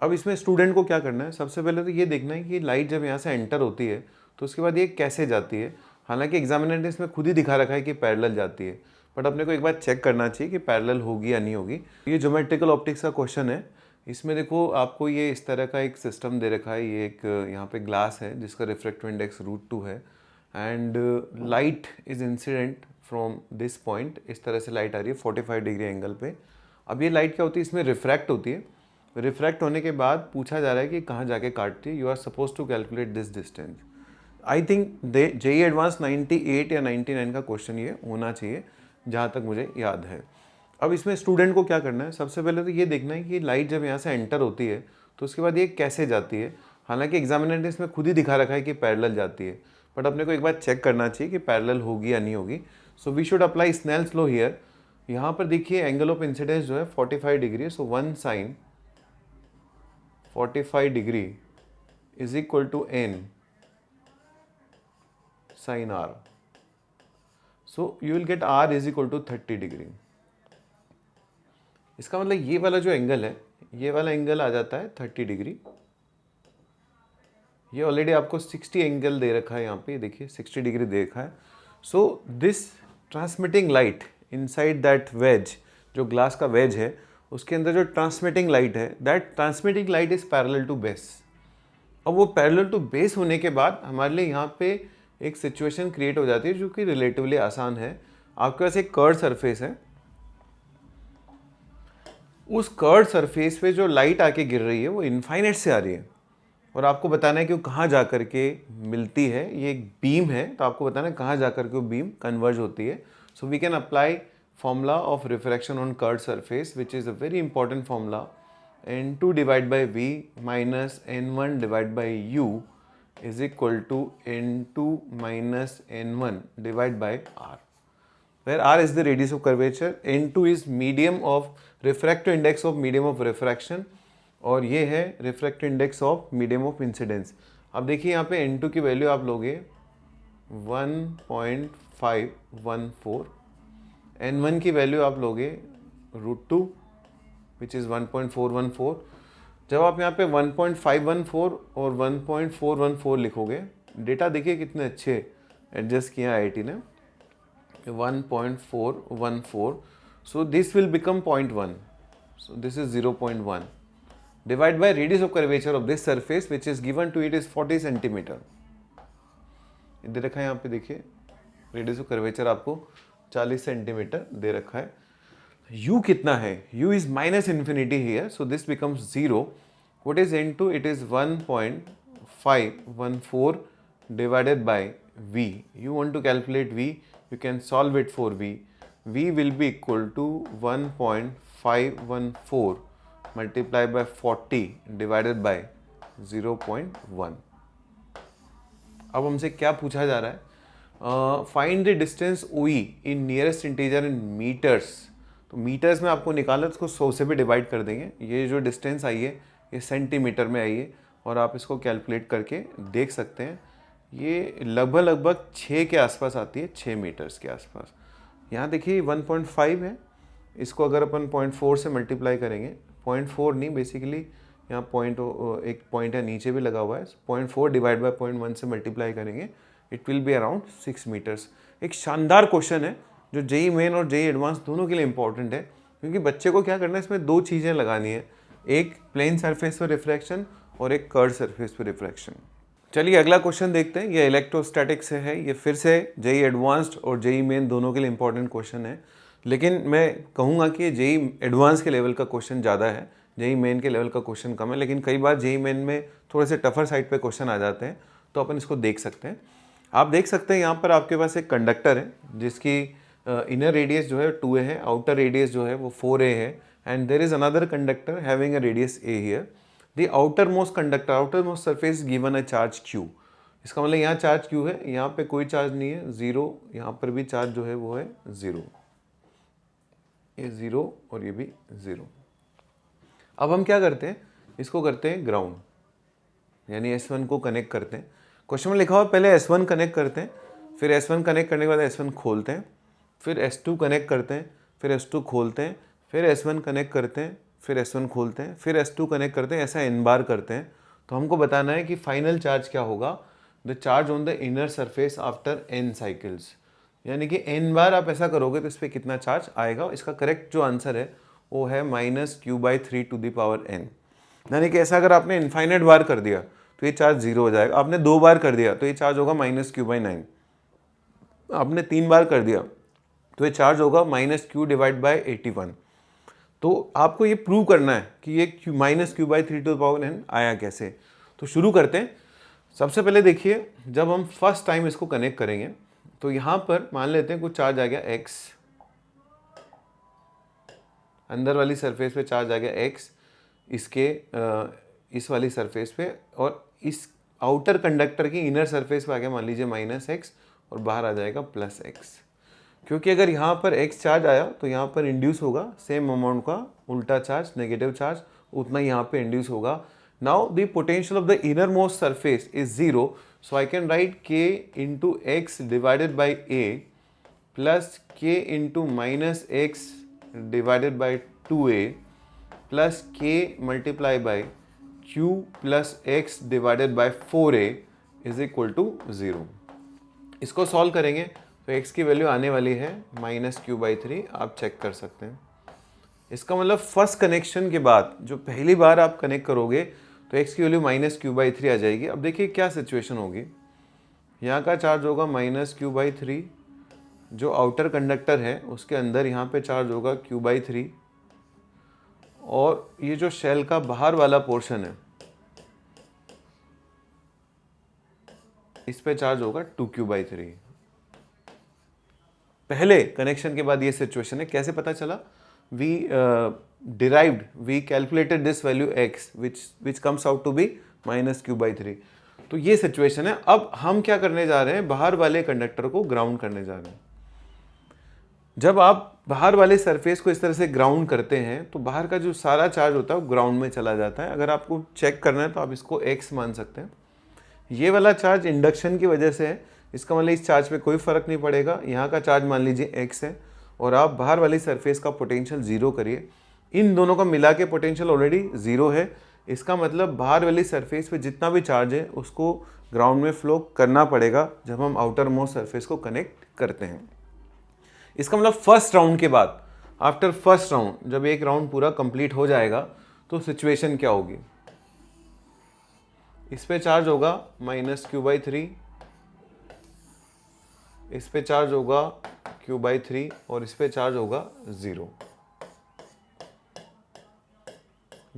अब इसमें स्टूडेंट को क्या करना है, सबसे पहले तो ये देखना है कि लाइट जब यहाँ से एंटर होती है तो उसके बाद ये कैसे जाती है। हालांकि एग्जामिनर ने इसमें खुद ही दिखा रखा है कि पैरेलल जाती है, बट अपने को एक बार चेक करना चाहिए कि पैरेलल होगी या नहीं होगी। ये ज्योमेट्रिकल ऑप्टिक्स का क्वेश्चन है। इसमें देखो आपको ये इस तरह का एक सिस्टम दे रखा है। ये एक यहाँ पे ग्लास है जिसका रिफ्रैक्टिव इंडेक्स √2 है and light is incident from this point. इस तरह से लाइट आ रही है 45 डिग्री एंगल पे। अब ये लाइट क्या होती है, इसमें रिफ्रैक्ट होती है। रिफ्रैक्ट होने के बाद पूछा जा रहा है कि कहाँ जाके काटती है। You are suppose to calculate this distance. I think JEE advance 98 या 99 का क्वेश्चन ये होना चाहिए जहाँ तक मुझे याद है। अब इसमें स्टूडेंट को क्या करना है, सबसे पहले तो ये देखना है कि लाइट जब यहाँ से एंटर होती है तो उसके बाद ये कैसे जाती है। हालांकि एग्जामिनर ने इसमें खुद ही दिखा रखा है कि पैरेलल जाती है, बट अपने को एक बार चेक करना चाहिए कि पैरेलल होगी या नहीं होगी। So we should apply Snell's law here. यहाँ पर देखिए एंगल ऑफ इंसिडेंस जो है 45 degree. So 1 sin 45 degree is equal to n sin r. So you will get r is equal to 30 degree. इसका मतलब ये वाला जो एंगल है, ये वाला एंगल आ जाता है 30 डिग्री। ये ऑलरेडी आपको 60 एंगल दे रखा है, यहाँ पे देखिए 60 डिग्री दे रखा है। So this transmitting light inside that wedge, जो ग्लास का वेज है उसके अंदर जो ट्रांसमिटिंग लाइट है, that transmitting light is parallel to base. अब वो पैरेलल टू बेस होने के बाद हमारे लिए यहाँ पे एक सिचुएशन क्रिएट हो जाती है जो कि रिलेटिवली आसान है। आपके पास एक कर्व सरफेस है, उस कर्व सरफेस पे जो लाइट आके गिर रही है वो इनफाइनाइट से आ रही है, और आपको बताना है कि वो कहाँ जा कर के मिलती है। ये एक बीम है तो आपको बताना है कहाँ जा कर के वो बीम कन्वर्ज होती है। So we can apply formula of refraction on curve surface which is a very important formula. n2 divide by v minus n1 divide by u is equal to n2 minus n1 divided by r, where r is the radius of curvature, n2 is medium of refractive index of medium of refraction, और ये है refractive index of medium of incidence। अब देखिए यहाँ पे n2 की value आप लोगे 1.514, n1 की वैल्यू आप लोगे √2 विच इज़ 1.414। जब आप यहाँ पे 1.514 और 1.414 लिखोगे, डेटा देखिए कितने अच्छे एडजस्ट किया आईआईटी ने, 1.414। So this will become 0.1, so this is 0.1 divide by radius of curvature of this surface which is given to it is 40 centimetre. दे रखा है यहाँ पे देखिए रेडियस ऑफ कर्वेचर आपको 40 सेंटीमीटर दे रखा है। u कितना है, u is minus infinity here, so this becomes 0. What is n2? It is 1.514 divided by v. You want to calculate v, you can solve it for v. v will be equal to 1.514 multiplied by 40 divided by 0.1. अब हमसे क्या पूछा जा रहा है, find the distance OE in nearest integer in metres. तो metres में आपको निकाला तो उसको 100 से भी डिवाइड कर देंगे। ये जो डिस्टेंस आई है ये सेंटीमीटर में आई है, और आप इसको कैलकुलेट करके देख सकते हैं। ये लगभग 6 के आसपास आती है, 6 मीटर्स के आसपास। यहाँ देखिए 1.5 है, इसको अगर अपन 0.4 से मल्टीप्लाई करेंगे, 0.4 नहीं बेसिकली यहाँ एक पॉइंट है नीचे भी लगा हुआ है, 0.4 डिवाइड बाय 0.1 से मल्टीप्लाई करेंगे, it will be around 6 metres. एक शानदार क्वेश्चन है जो जेईई मेन और जेईई एडवांस दोनों के लिए इंपॉर्टेंट है, क्योंकि बच्चे को क्या करना है, इसमें 2 चीज़ें लगानी है, एक प्लेन सरफेस पर रिफ्रैक्शन और एक कर्व सरफेस पर रिफ्रैक्शन। चलिए अगला क्वेश्चन देखते हैं। ये इलेक्ट्रोस्टैटिक्स से है, ये फिर से जेईई एडवांस्ड और जेईई मेन दोनों के लिए इंपॉर्टेंट क्वेश्चन है, लेकिन मैं कहूँगा कि जेईई एडवांस के लेवल का क्वेश्चन ज़्यादा है, जेईई मेन के लेवल का क्वेश्चन कम है। लेकिन कई बार जेईई मेन में थोड़े से टफर साइड पे क्वेश्चन आ जाते हैं, तो अपन इसको देख सकते हैं। आप देख सकते हैं यहाँ पर आपके पास एक कंडक्टर है जिसकी इनर रेडियस जो है 2a है, आउटर रेडियस जो है वो 4a है, and there is another conductor having a radius a here. The outermost conductor, outermost surface given a charge q। इसका मतलब यहाँ चार्ज q है, यहाँ पे कोई चार्ज नहीं है, 0, यहाँ पर भी चार्ज जो है वो है 0, ये 0 और ये भी 0। अब हम क्या करते हैं, इसको करते हैं ग्राउंड, यानी S1 को कनेक्ट करते हैं। क्वेश्चन में लिखा हुआ पहले S1 कनेक्ट करते हैं, फिर S1 कनेक्ट करने के बाद S1 खोलते हैं, फिर S2 कनेक्ट करते हैं, फिर S2 खोलते हैं, फिर S1 कनेक्ट करते हैं, फिर S1 खोलते हैं, फिर S2 कनेक्ट करते हैं, ऐसा n बार करते हैं। तो हमको बताना है कि फाइनल चार्ज क्या होगा, the charge on the inner surface after n cycles, यानी कि n बार आप ऐसा करोगे तो इस पर कितना चार्ज आएगा। इसका करेक्ट जो आंसर है वो है -q/3 to the power n। यानी कि ऐसा अगर आपने इनफाइनाइट बार कर दिया तो ये चार्ज 0 हो जाएगा, आपने 2 बार कर दिया तो ये चार्ज होगा -q/9, आपने 3 बार कर दिया तो ये चार्ज होगा -q/81। तो आपको ये प्रूव करना है कि ये -q/3 to the power n आया कैसे। तो शुरू करते हैं। सबसे पहले देखिए, जब हम फर्स्ट टाइम इसको कनेक्ट करेंगे तो यहाँ पर मान लेते हैं कुछ चार्ज आ गया x, अंदर वाली सरफेस पे चार्ज आ गया x, इसके इस वाली सरफेस पे, और इस आउटर कंडक्टर की इनर सरफेस पे आ गया मान लीजिए -x, और बाहर आ जाएगा +x। क्योंकि अगर यहाँ पर x चार्ज आया तो यहाँ पर इंड्यूस होगा सेम अमाउंट का उल्टा चार्ज, नेगेटिव चार्ज, उतना यहाँ पे इंड्यूस होगा। Now the potential of the innermost surface is 0, so I can write k into x divided by a plus k into -x divided by 2a plus k multiply by q plus x divided by 4a is equal to 0। इसको solve करेंगे तो x की value आने वाली है -q/3, आप check कर सकते हैं। इसका मतलब फर्स्ट कनेक्शन के बाद जो पहली बार आप कनेक्ट करोगे तो x की वैल्यू -q/3 आ जाएगी। अब देखिए क्या सिचुएशन होगी, यहाँ का चार्ज होगा -q/3, जो आउटर कंडक्टर है उसके अंदर यहाँ पे चार्ज होगा q/3, और ये जो शेल का बाहर वाला पोर्शन है इस पे चार्ज होगा 2q/3। पहले कनेक्शन के बाद ये सिचुएशन है। कैसे पता चला? We calculated this value x which comes out to be -q/3। तो ये सिचुएशन है। अब हम क्या करने जा रहे हैं, बाहर वाले कंडक्टर को ग्राउंड करने जा रहे हैं। जब आप बाहर वाले सरफेस को इस तरह से ग्राउंड करते हैं तो बाहर का जो सारा चार्ज होता है वो ग्राउंड में चला जाता है। अगर आपको चेक करना है तो आप इसको x मान सकते हैं। ये वाला चार्ज इंडक्शन की वजह से है, इसका मतलब इस चार्ज पे कोई फर्क नहीं पड़ेगा। यहाँ का चार्ज मान लीजिए x है, और आप बाहर वाली सरफेस का पोटेंशियल 0 करिए। इन दोनों का मिला के पोटेंशियल ऑलरेडी 0 है। इसका मतलब बाहर वाली सरफेस पे जितना भी चार्ज है उसको ग्राउंड में फ्लो करना पड़ेगा जब हम आउटर मोस्ट सरफेस को कनेक्ट करते हैं। इसका मतलब फर्स्ट राउंड के बाद, आफ्टर फर्स्ट राउंड, जब एक राउंड पूरा कंप्लीट हो जाएगा तो सिचुएशन क्या होगी, इस पे चार्ज होगा -q/3, इस पे चार्ज होगा q/3, और इस पे चार्ज होगा 0।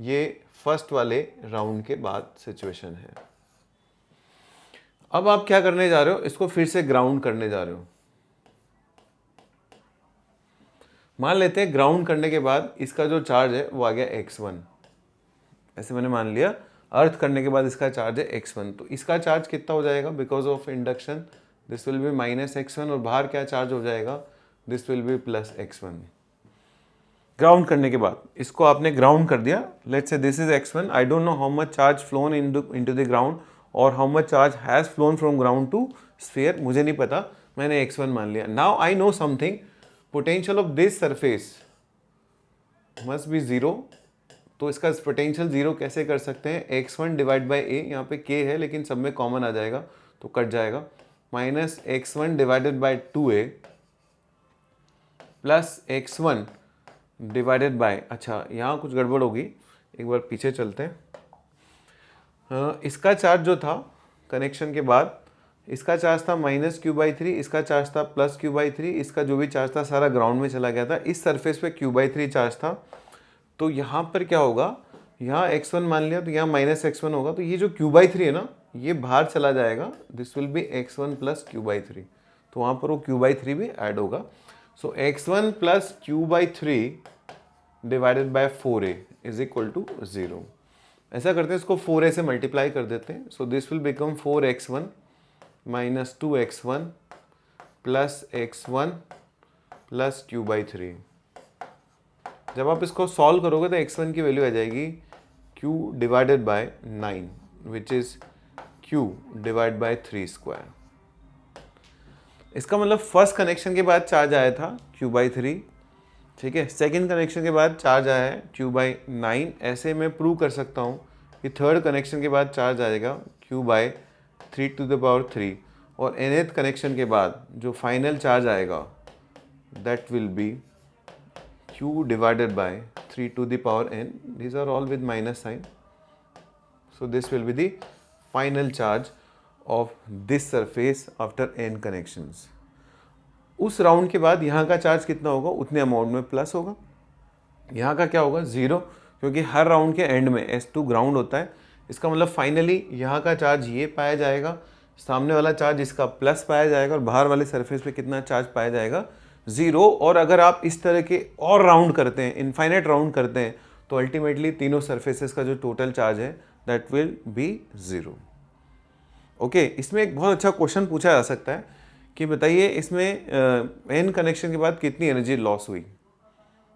ये फर्स्ट वाले राउंड के बाद सिचुएशन है। अब आप क्या करने जा रहे हो, इसको फिर से ग्राउंड करने जा रहे हो। मान लेते हैं ग्राउंड करने के बाद इसका जो चार्ज है वो आ गया x1, ऐसे मैंने मान लिया। अर्थ करने के बाद इसका चार्ज है x1, तो इसका चार्ज कितना हो जाएगा, because of induction this will be -x1, और बाहर क्या चार्ज हो जाएगा, this will be +x1। Ground करने के बाद इसको आपने ग्राउंड कर दिया। Let's say this is x1, I don't know how much charge flown into the ground और how much charge has flown from ground to sphere, मुझे नहीं पता, मैंने x1 मान लिया। Now I know something, potential of this surface must be 0, तो इसका potential 0 कैसे कर सकते हैं, x1 डिवाइड बाई a, यहाँ पे k है लेकिन सब में कॉमन आ जाएगा तो कट जाएगा, -x1 divided by 2a plus x1 divided by, अच्छा यहाँ कुछ गड़बड़ होगी, एक बार पीछे चलते हैं। इसका चार्ज जो था कनेक्शन के बाद, इसका चार्ज था -q/3, इसका चार्ज था +q/3, इसका जो भी चार्ज था सारा ग्राउंड में चला गया था। इस सरफेस पे q/3 चार्ज था, तो यहाँ पर क्या होगा, यहाँ x1 मान लिया तो यहाँ -x1 होगा, तो ये जो q/3 है ना ये बाहर चला जाएगा, this will be x1 plus q/3, तो वहाँ पर वो q/3 भी ऐड होगा। So x1 plus q/3 divided by 4a is equal to 0। ऐसा करते हैं, इसको 4a से मल्टीप्लाई कर देते हैं। सो this will become 4x1 minus 2x1 plus x1 plus q/3। जब आप इसको सॉल्व करोगे तो x1 की वैल्यू आ जाएगी q divided by 9 which is q divide by 3²। इसका मतलब फर्स्ट कनेक्शन के बाद चार्ज आया था q/3, ठीक है। सेकेंड कनेक्शन के बाद चार्ज आया है Q/9, ऐसे मैं प्रूव कर सकता हूँ कि थर्ड कनेक्शन के बाद चार्ज आएगा Q/3⁻3 और nth कनेक्शन के बाद जो फाइनल चार्ज आएगा that will be Q/3n. These are all with minus sign. So this will be the final charge of this surface after n connections. उस round के बाद यहाँ का चार्ज कितना होगा, उतने अमाउंट में प्लस होगा। यहाँ का क्या होगा, 0, क्योंकि हर राउंड के एंड में S2 ग्राउंड होता है। इसका मतलब फाइनली यहाँ का चार्ज ये पाया जाएगा, सामने वाला चार्ज इसका प्लस पाया जाएगा और बाहर वाले सरफेस पे कितना चार्ज पाया जाएगा, 0। और अगर आप इस तरह के और राउंड करते हैं, इनफाइनाइट राउंड करते हैं, तो अल्टीमेटली तीनों सरफेसेस का जो टोटल चार्ज है दैट विल बी 0। ओके, इसमें एक बहुत अच्छा क्वेश्चन पूछा जा सकता है कि बताइए इसमें एन कनेक्शन के बाद कितनी एनर्जी लॉस हुई।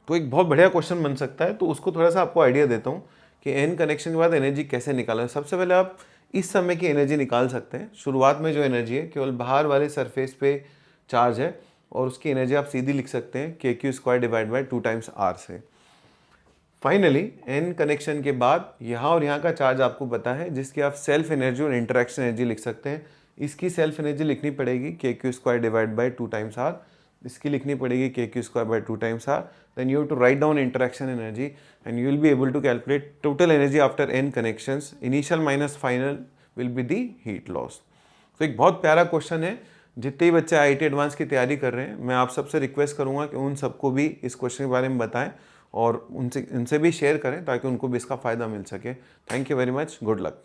तो एक बहुत बढ़िया क्वेश्चन बन सकता है। तो उसको थोड़ा सा आपको आइडिया देता हूँ कि एन कनेक्शन के बाद एनर्जी कैसे निकालें। सबसे पहले आप इस समय की एनर्जी निकाल सकते हैं। शुरुआत में जो एनर्जी है केवल बाहर वाले सरफेस पे चार्ज है और उसकी एनर्जी आप सीधी लिख सकते हैं KQ² divide by 2 times R से। फाइनली एन कनेक्शन के बाद यहाँ और यहाँ का चार्ज आपको पता है, जिसकी आप सेल्फ एनर्जी और इंटरेक्शन एनर्जी लिख सकते हैं। इसकी सेल्फ एनर्जी लिखनी पड़ेगी KQ² divide by 2 times R, इसकी लिखनी पड़ेगी KQ² by 2 times R। Then you have to write down interaction energy and you will be able to calculate total energy after n connections. Initial minus final will be the heat loss. तो एक बहुत प्यारा question है। जितने ही बच्चे IIT advance की तैयारी कर रहे हैं, मैं आप सबसे रिक्वेस्ट करूंगा कि उन सबको भी इस क्वेश्चन के बारे में बताएं और उनसे भी शेयर करें ताकि उनको भी इसका फ़ायदा मिल सके। Thank you very much, good luck.